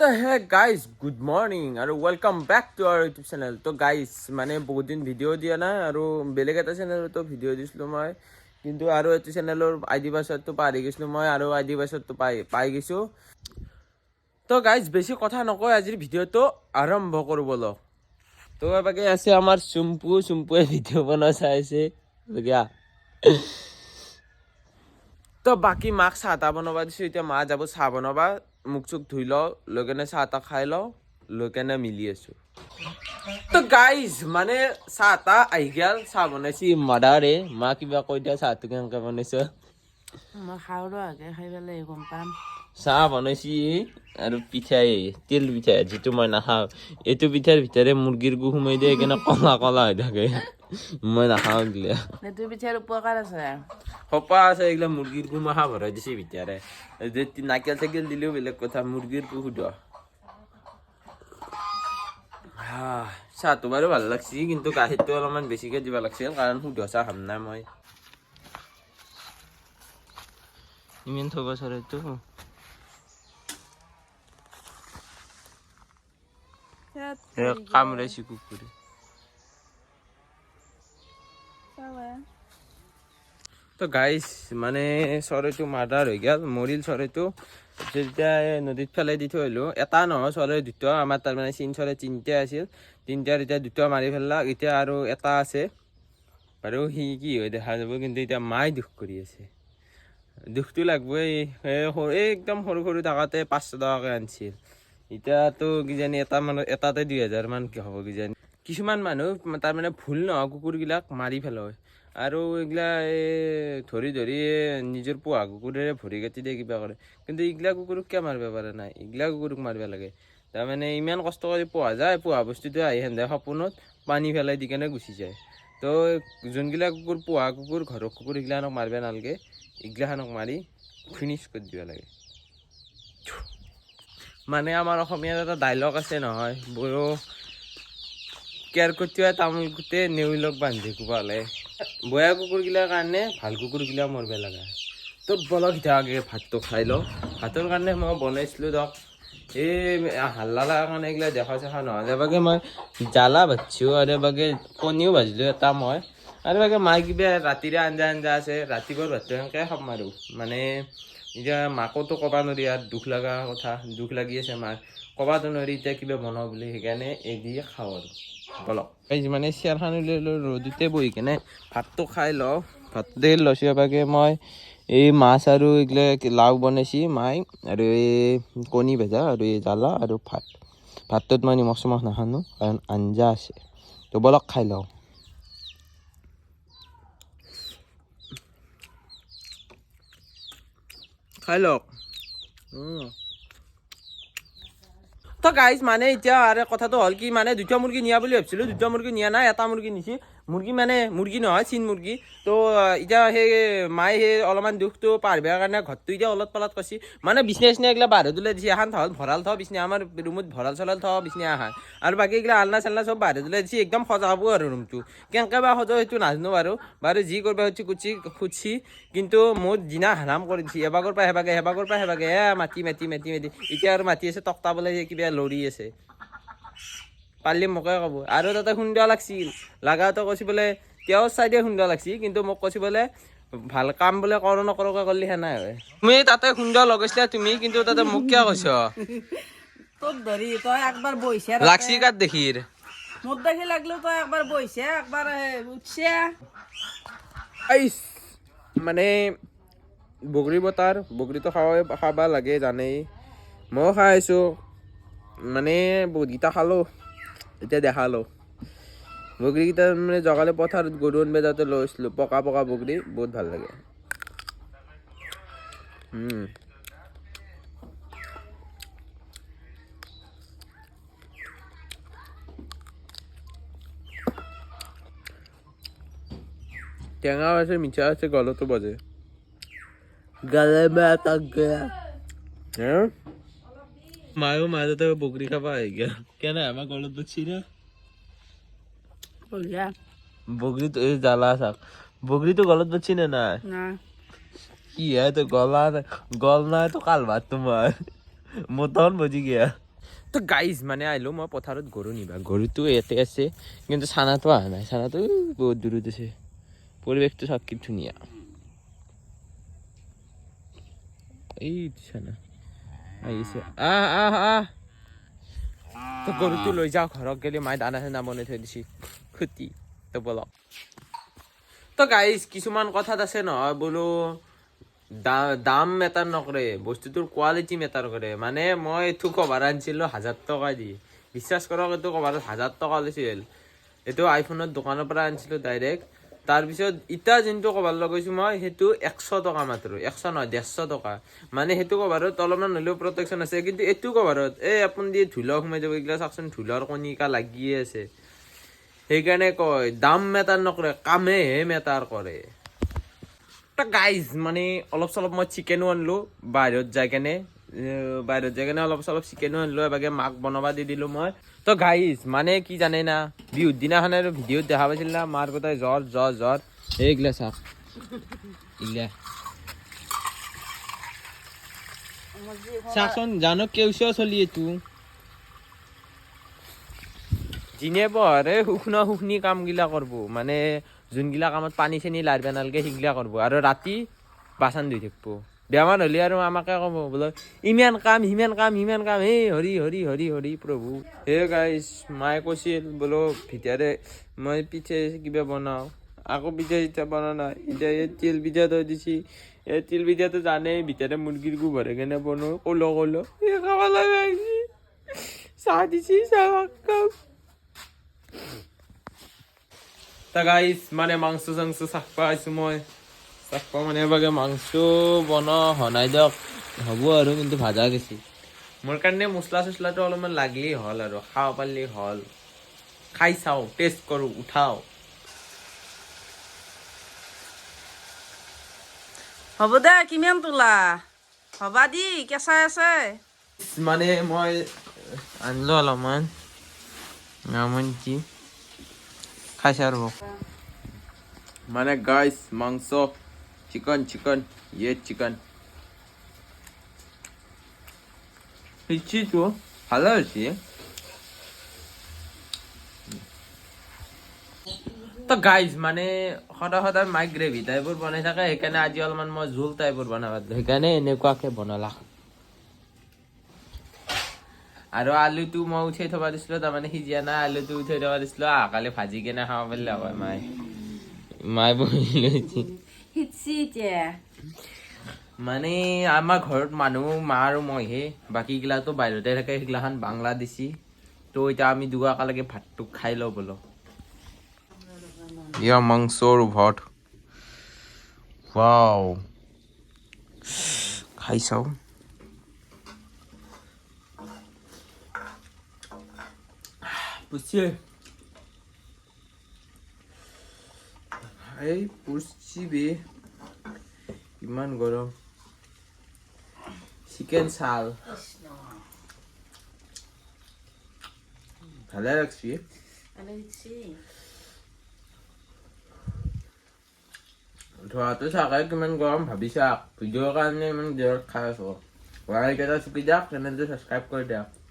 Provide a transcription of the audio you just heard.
তো hey guys good morning আৰু welcome back to our YouTube channel. তো guys মানে বহুত দিন ভিডিঅ' দিয়া নাই আৰু বেলেগ এটা চেনেলতো ভিডিঅ' দিছিলোঁ মই, কিন্তু আৰু এইটো চেনেলৰ আইডি পাছৱৰ্ডটো পাহৰি গৈছিলোঁ মই আৰু আইডি পাছৱৰ্ডটো পাই গৈছোঁ। তো গাইজ বেছি কথা নকয়, আজিৰ ভিডিঅ'টো আৰম্ভ কৰোঁ বলক। তো এবাকে আছে আমাৰ চুম্পুৱে ভিডিঅ' বনোৱা চাই আছে গিয়া। তো বাকী মাক চাহ তাহ বনাব দিছোঁ, এতিয়া মা যাব চাহ বনাবা, মুখ চুখ ধুই লওঁ, লৈ কেনে চাহ তাহ খাই লওঁ, লৈ কেনে মিলি আছোঁ। তো গাইজ মানে চাহ তাহ আহি গ'ল, চাহ বনাইছি মাদাৰে। মা কিবা কৈ দিয়া, চাহটো কেনেকৈ বনাইছ? মই খাওঁ ৰ আগে খাই পেলাই গম পাম। চাহ বনাইছি আৰু পিঠাই, তিল পিঠা যিটো মই নাখাওঁ। এইটো পিঠাৰ ভিতৰে মুৰ্গীৰ গু সোমাই দিয়ে, সেইকাৰণে কলা কলা হৈ থাকে। মই নাখাওঁ এইগিলা। এইটো পিঠাৰ উপকাৰ আছে। সপা আছে এইগিলা, মুৰ্গীৰ গু মাখা ভৰাই দিছে ভিতৰে। নাৰিকেল চাইকেল দিলেও বেলেগ কথা, মুৰ্গীৰ গু শুদ্ধ। চাহটো বাৰু ভাল লাগছি, কিন্তু গাখীৰটো অলপমান বেছিকৈ দিব লাগিছিল, কাৰণ শুদ্ধ চাহ খাম নাই মই। ইমান থব চৰাইটো কামৰাইছি কুকুৰে। তো গাইজ মানে চৰাইটো মাৰ্ডাৰ হৈ গ'ল, মৰিল চৰাইটো। যেতিয়া নদীত পেলাই দি থৈ আহিলোঁ, এটা নহয় চৰাই দুটা, আমাৰ তাৰমানে চিন চৰাই তিনিটা আছিল, তিনিটাৰ এতিয়া দুটা মাৰি পেলাক, এতিয়া আৰু এটা আছে বাৰু। সি কি হয় দেখা যাব, কিন্তু এতিয়া মায়ে দুখ কৰি আছে। দুখটো লাগবই, একদম সৰু সৰু থাকোঁতে 500 টকাকৈ আনিছিল, এতিয়াতো কিজানি এটাতে 2000 মান হ'ব কিজানি। কিছুমান মানুহ তাৰমানে ভুল নহয়, কুকুৰবিলাক মাৰি পেলায় আৰু এইগিলা ধৰি নিজৰ পোহা কুকুৰেৰে ভৰি কাটি দিয়ে, কিবা কৰে। কিন্তু এইগিলা কুকুৰক কিয় মাৰিব পাৰে নাই? এইগিলা কুকুৰক মাৰিব লাগে। তাৰমানে ইমান কষ্ট কৰি পোহা যায়, পোহা বস্তুটো আহি সেন্ধে সপোনত পানী পেলাই দি কেনে গুচি যায়। তো যোনগিলা কুকুৰ পোহা কুকুৰ, ঘৰৰ কুকুৰ, এইগিলাখানক মাৰিব নালাগে, এইগিলাখানক মাৰি ফিনিছ কৰি দিব লাগে। মানে আমাৰ অসমীয়াত এটা ডাইলগ আছে নহয়, বড়ো কেৰকটীয়া তামোল কুটে নেউলক বান্ধি কোবালে। বেয়া কুকুৰগিলাৰ কাৰণে ভাল কুকুৰগিলা মৰিব লগা। তো বলক এতিয়া আগে ভাতটো খাই লওঁ। ভাতৰ কাৰণে মই বনাইছিলোঁ ধৰক, হাল্লা লগাৰ কাৰণে এইগিলা দেখা চেখা নহয়, এবাগে মই জ্বালা ভাজিছোঁ আৰু এবাগে কণীও ভাজিলোঁ এটা মই, আৰু এবাগে মায়ে কিবা ৰাতিৰে আঞ্জা আছে, ৰাতিপুৱাৰ ভাতটো সেনেকৈ খাম আৰু। মানে এতিয়া মাকোতো ক'ব নোৱাৰি, আৰু দুখ লগা কথা, দুখ লাগি আছে মাৰ, ক'বাতো নোৱাৰি এতিয়া কিবা বনাওঁ বুলি, সেইকাৰণে দিয়ে খাওঁ আৰু বলক। মানে চেয়াৰখন উলিয়াই লৈ ৰ'দতে বহি কেনে ভাতটো খাই লওঁ। ভাততে লৈছোঁ এবাগে মই, এই মাছ আৰু এইগিলা লাও বনাইছি মাই, আৰু এই কণী ভজা, আৰু এই জ্বালা আৰু ভাতটোত মই নিমখ চিমখ নাখানো, কাৰণ আঞ্জা আছে। তো বলক খাই লওঁ। খাই লওক। তো গাইজ মানে এতিয়া আৰু কথাটো হ'ল কি, মানে দুটা মুৰ্গী নিয়া বুলি ভাবিছিলোঁ, দুটা মুৰ্গী নিয়া নাই, এটা মুৰ্গী নিছি। মুৰ্গী নহয়, চীন মুৰ্গী। তো এতিয়া সেই মায়ে সেই অলপমান দুখটো পাহৰিবৰ কাৰণে ঘৰটো এতিয়া অলপ পলট কৰিছে। মানে বিচনা চিচনা এইগিলা বাহিৰত ওলাই দিছে, এখন ভঁৰাল থোৱা বিচনা, আমাৰ ৰুমত ভঁৰাল চৰাল থোৱা বিচনা এখন, আৰু বাকী এইগিলা আলনা চালনা চব বাহিৰত ওলাই দিছে, একদম সজা হ'ব আৰু ৰুমটো। কেনেকৈ বা সজা সেইটো নাজানো বাৰু যি কৰিব খুজিছি, কিন্তু মোৰ দিনা হাৰাম কৰি দিছে। এবাগৰ পৰা সেবাগে মাতি এতিয়া আৰু মাতি আছে, তক্তা বোলে কিবা লৰি আছে, পাৰিলে মোকে ক'ব। আৰু তাতে সুন্দৰ লাগছিল, লাগাটো কৈছে বোলে তেওঁৰ চাইডে সুন্দৰ লাগছি, কিন্তু মোক কৈছে বোলে ভাল কাম বোলে নকৰোকে কৰিলে সেনাই হয়। তুমি তাতে সুন্দৰ লগাইছিলা তুমি, কিন্তু তাতে মোক কিয় কৈছ? তোক ধৰি তই একবাৰ বহিছে লাগছি কাত দেখিৰ মোক দেখি লাগলো, তই একবাৰ বহিছে একবাৰ উঠছে। মানে বগৰী বতাৰ, বগৰীটো খাবা লাগে জানেই, ময়ো খাই আছোঁ। মানে বহুতকেইটা খালোঁ, এতিয়া দেখালোঁ বগৰীকেইটা। মানে জগালে পথাৰত গৰু আনিব যাওঁতে লৈছিলোঁ, পকা বগৰী, বহুত ভাল লাগে। টেঙাও আছে, মিঠা আছে, গলতো বাজে। মায়েও মাজতে বগৰী খাবা আহি গেল, কেনে আমাৰ গলত বাজছি না বগৰীটো। এই জ্বালা চাক, বগৰীটো গলত বাজছি নে নাই? কি হে তো গল নাই তো কাল ভাত তোমাৰ মোৰ তখন বজি গিয়া। তো গাইজ মানে আহিলো মই পথাৰত গৰু নিবা গৰুটো ইয়াতে আছে কিন্তু চানাটো অহা নাই চানাটো বহুত দূৰত আছে পৰিৱেশটো চাওক কি ধুনীয়া এই চানা আহিছে তো গৰুটো লৈ যাওঁ ঘৰত গেলি মায়ে দানা চানা বনাই থৈ দিছি খুটি তো বলক তো গাইজ কিছুমান কথাত আছে নহয় বোলো দাম মেটাৰ নকৰে বস্তুটোৰ কোৱালিটি মেটাৰ কৰে মানে মই এইটো কভাৰ আনিছিলোঁ 1000 টকা দি বিশ্বাস কৰক এইটো কভাৰত 1000 টকা লৈছিল এইটো আইফোনৰ দোকানৰ পৰা আনিছিলোঁ ডাইৰেক্ট তাৰপিছত ইটা যোনটো কভাৰ লগাইছোঁ মই সেইটো 100 টকা মাত্ৰ 100 নহয় 150 টকা মানে সেইটো কভাৰত অলপমান হ'লেও প্ৰটেকশ্যন আছে কিন্তু এইটো কভাৰত এই আপুনি দি ধূলা সোমাই যাব এইগিলা চাওকচোন ধূলাৰ কণিকা লাগিয়ে আছে সেইকাৰণে কয় দাম মেটাৰ নকৰে কামেহে মেটাৰ কৰে গাইজ মানে অলপ চলপ মই চিকেনো আনিলোঁ বাহিৰত যাই কেনে অলপ চলপ চিকেনো আনিলোঁ এবাগে মাক বনাব দি দিলোঁ মই তো গাইজ মানে কি জানে না বিহুৰ দিনাখন আৰু ভিডিঅ'ত দেখা পাইছিল না মাৰ গোটাই জ্বৰ এইগিলা চাওক এইগিলা চাচোন জানো কেউচিও চলি এইটো যিনে পঢ়ে শুকনি কামগিলা কৰিব মানে যোনগিলা কামত পানী চানী লাৰিব নালাগে সেইগিলা কৰিব আৰু ৰাতি বাচন ধুই থাকিব বেমাৰ হ'লে আৰু আমাকে ক'ব বোলে ইমান কাম সিমান কাম হে হৰি হৰি হৰি হৰি প্ৰভু হে গাইজ মায়ে কৈছিল বোলো ভিতৰে মই পিঠা কিবা বনাওঁ আকৌ পিঠা চিঠা বনোৱা নাই এতিয়া এই তিল পিঠা থৈ দিছি এই তিল পিঠাটো জানেই ভিতৰে মুৰ্গীৰ গু ভৰাই কেনে বনাওঁ কলো এই খাব লগা চাহ দিছি চাহ খাওঁ তা গাইজ মানে মাংস চাকপা আইছো মই চাকপা মানে এবাগে মাংস বনোৱা হনাই দিয়ক হ'ব আৰু কিন্তু ভাজা গেছি মোৰ কাৰণে মছলা চছলাটো অলপমান লাগলেই হ'ল আৰু খাব পাৰিলেই হ'ল খাই চাওঁ টেষ্ট কৰোঁ উঠাওঁ হ'ব দে কিমান তোলা হবা দি কেঁচাই আছে মানে মই আনিলোঁ অলপমান খাইছে আৰু মানে গাইজ মাংস চিকেন চিকেন পিছিটো ভালো হয়েছে তো গাইজ মানে সদায় মাইক গ্ৰেভি টাইপৰ বনাই থাকে সেইকাৰণে আজি অলপমান মই জোল টাইপৰ বনাব সেইকাৰণে এনেকুৱাকে বনালা আৰু আলুটো মই উঠাই থবা দিছিলোঁ তাৰমানে সিজা নাই আলুটো উঠাই থবা দিছিলোঁ কালি ভাজি কেনে খাব পাৰিলে হয় মায়ে বহি লৈছে মানে আমাৰ ঘৰত মানুহ মা আৰু মইহে বাকীগিলাটো বাহিৰতে থাকে সেইগিলাখান বাংলাদেশী তো এতিয়া আমি দুগা একেলগে ভাতটো খাই লওঁ বোলো ইয়া মাংসৰ ভাত ৱাও খাই চাওঁ পুষছে এই পুষছি বে ইমান গৰম চিকেন চাল ভালে লাগছি ধোৱাটো চাকে কিমান গৰম ভাবিছা ভিডিঅ'ৰ কাৰণে ইমান দেৰত খাই আছো লাইক এটা চুকি দিয়ক চেনেলটো ছাবস্ক্ৰাইব কৰি দিয়ক